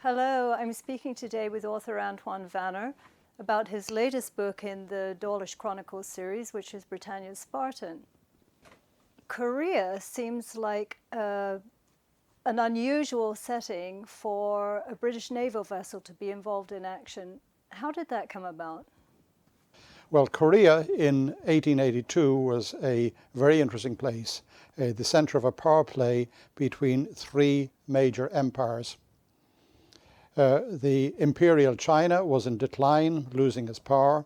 Hello, I'm speaking today with author Antoine Vanner about his latest book in the Dawlish Chronicles series, which is Britannia's Spartan. Korea seems like an unusual setting for a British naval vessel to be involved in action. How did that come about? Well, Korea in 1882 was a very interesting place, the centre of a power play between three major empires. The Imperial China was in decline, losing its power.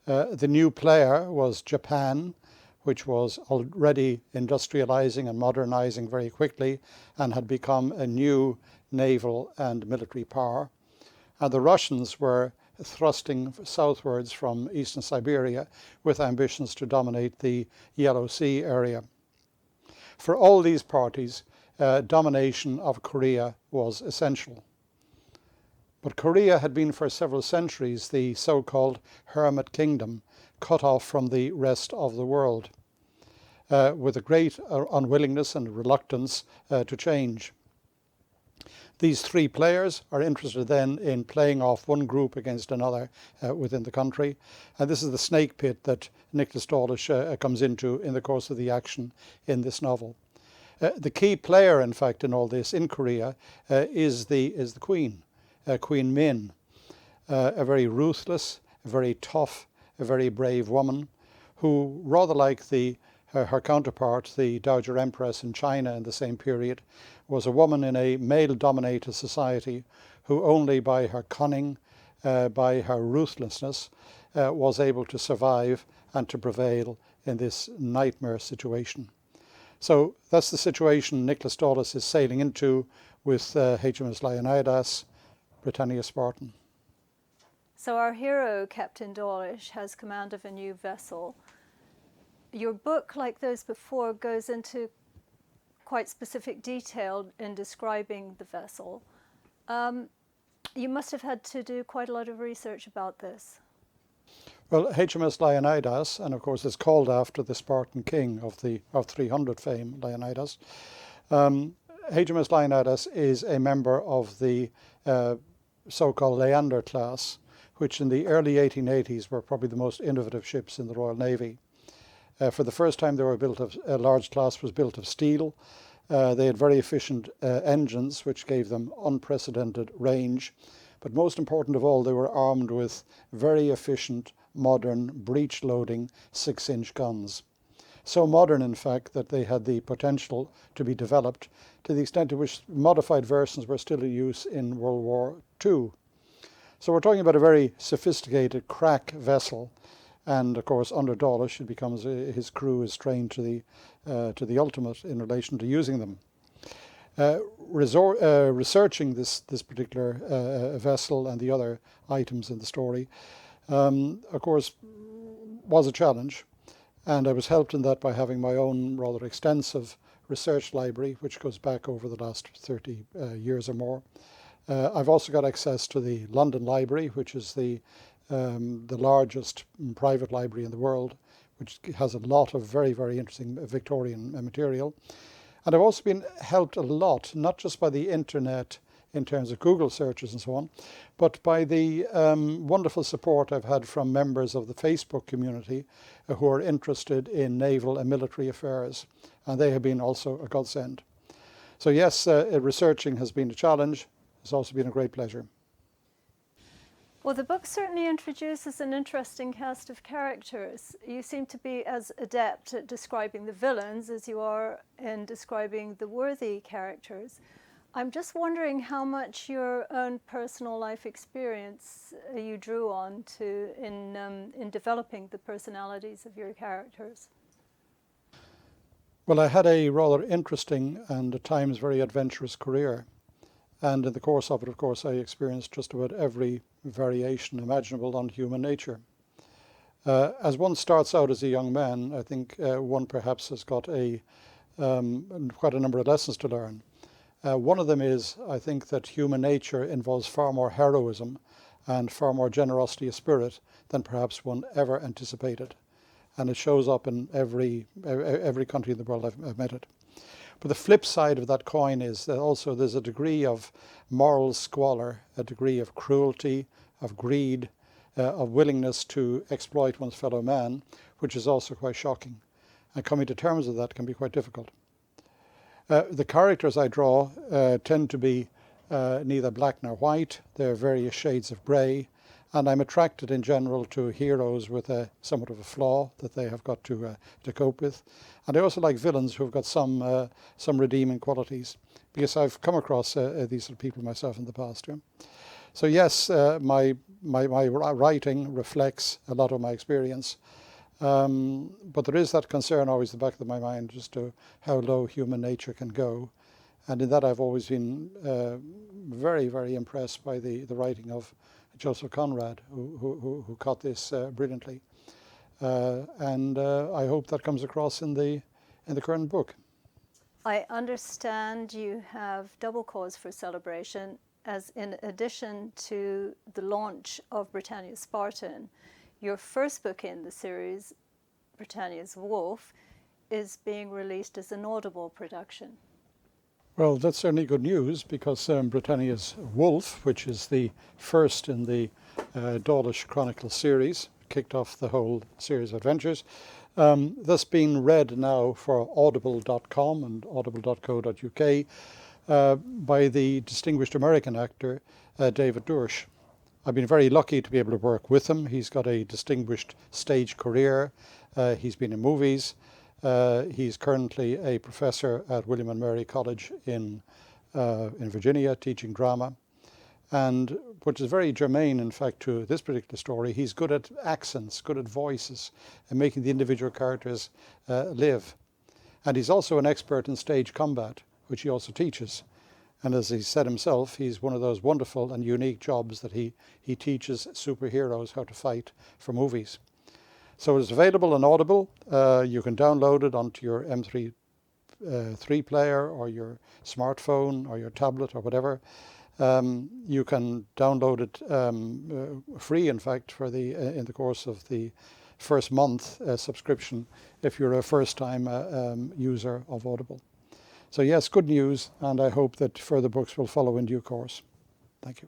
The new player was Japan, which was already industrializing and modernizing very quickly and had become a new naval and military power. And the Russians were thrusting southwards from eastern Siberia with ambitions to dominate the Yellow Sea area. For all these parties, domination of Korea was essential. But Korea had been for several centuries the so-called hermit kingdom, cut off from the rest of the world, with a great unwillingness and reluctance to change. These three players are interested then in playing off one group against another within the country. And this is the snake pit that Nicholas Dawlish comes into in the course of the action in this novel. The key player, in fact, in all this in Korea is the Queen. Queen Min, a very ruthless, a very tough, a very brave woman who, rather like her counterpart, the Dowager Empress in China in the same period, was a woman in a male-dominated society who only by her cunning, by her ruthlessness, was able to survive and to prevail in this nightmare situation. So that's the situation Nicholas Dawlish is sailing into with HMS Leonidas, Britannia Spartan. So our hero, Captain Dawlish, has command of a new vessel. Your book, like those before, goes into quite specific detail in describing the vessel. You must have had to do quite a lot of research about this. Well, HMS Leonidas, and of course it's called after the Spartan king of 300 fame, Leonidas. HMS Leonidas is a member of the so-called Leander class, which in the early 1880s were probably the most innovative ships in the Royal Navy. For the first time, they were built of a large class was built of steel. They had very efficient engines, which gave them unprecedented range. But most important of all, they were armed with very efficient, modern, breech-loading 6-inch guns. So modern, in fact, that they had the potential to be developed to the extent to which modified versions were still in use in World War II. So we're talking about a very sophisticated crack vessel. And of course, under Dawlish, it becomes his crew is trained to the ultimate in relation to using them. Researching this particular vessel and the other items in the story, of course, was a challenge. And I was helped in that by having my own rather extensive research library, which goes back over the last 30 years or more. I've also got access to the London Library, which is the largest private library in the world, which has a lot of very, very interesting Victorian material. And I've also been helped a lot, not just by the internet in terms of Google searches and so on, but by the wonderful support I've had from members of the Facebook community who are interested in naval and military affairs. And they have been also a godsend. So yes, researching has been a challenge. It's also been a great pleasure. Well, the book certainly introduces an interesting cast of characters. You seem to be as adept at describing the villains as you are in describing the worthy characters. I'm just wondering how much your own personal life experience you drew on to in developing the personalities of your characters. Well, I had a rather interesting and at times very adventurous career. And in the course of it, of course, I experienced just about every variation imaginable on human nature. As one starts out as a young man, I think one perhaps has got quite a number of lessons to learn. One of them is, I think, that human nature involves far more heroism and far more generosity of spirit than perhaps one ever anticipated. And it shows up in every country in the world I've met it. But the flip side of that coin is that also there's a degree of moral squalor, a degree of cruelty, of greed, of willingness to exploit one's fellow man, which is also quite shocking. And coming to terms with that can be quite difficult. The characters I draw tend to be neither black nor white. They're various shades of grey. And I'm attracted in general to heroes with somewhat of a flaw that they have got to cope with. And I also like villains who've got some redeeming qualities, because I've come across these sort of people myself in the past. Yeah? So yes, my writing reflects a lot of my experience. But there is that concern always in the back of my mind as to how low human nature can go. And in that I've always been very, very impressed by the writing of Joseph Conrad, who caught this brilliantly. And I hope that comes across in the current book. I understand you have double cause for celebration, as in addition to the launch of Britannia's Spartan, your first book in the series, Britannia's Wolf, is being released as an Audible production. Well, that's certainly good news, because Britannia's Wolf, which is the first in the Dawlish Chronicles series, kicked off the whole series of adventures, that's being read now for audible.com and audible.co.uk by the distinguished American actor David Dorsch. I've been very lucky to be able to work with him. He's got a distinguished stage career. He's been in movies. He's currently a professor at William and Mary College in Virginia, teaching drama. And which is very germane, in fact, to this particular story, he's good at accents, good at voices, and making the individual characters live. And he's also an expert in stage combat, which he also teaches. And as he said himself, he's one of those wonderful and unique jobs that he teaches superheroes how to fight for movies. So it's available on Audible. You can download it onto your M3 player or your smartphone or your tablet or whatever. You can download it free, in fact, for in the course of the first month subscription if you're a first-time user of Audible. So yes, good news, and I hope that further books will follow in due course. Thank you.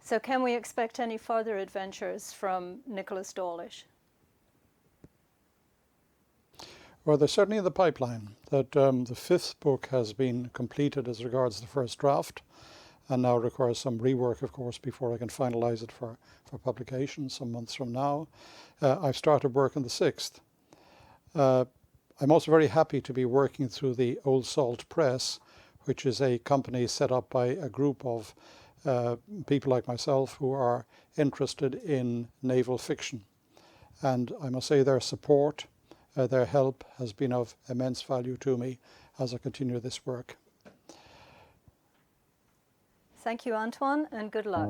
So can we expect any further adventures from Nicholas Dawlish? Well, they're certainly in the pipeline. That the fifth book has been completed as regards the first draft, and now requires some rework, of course, before I can finalize it for publication some months from now. I've started work on the sixth. I'm also very happy to be working through the Old Salt Press, which is a company set up by a group of people like myself who are interested in naval fiction. And I must say their support, their help has been of immense value to me as I continue this work. Thank you, Antoine, and good luck.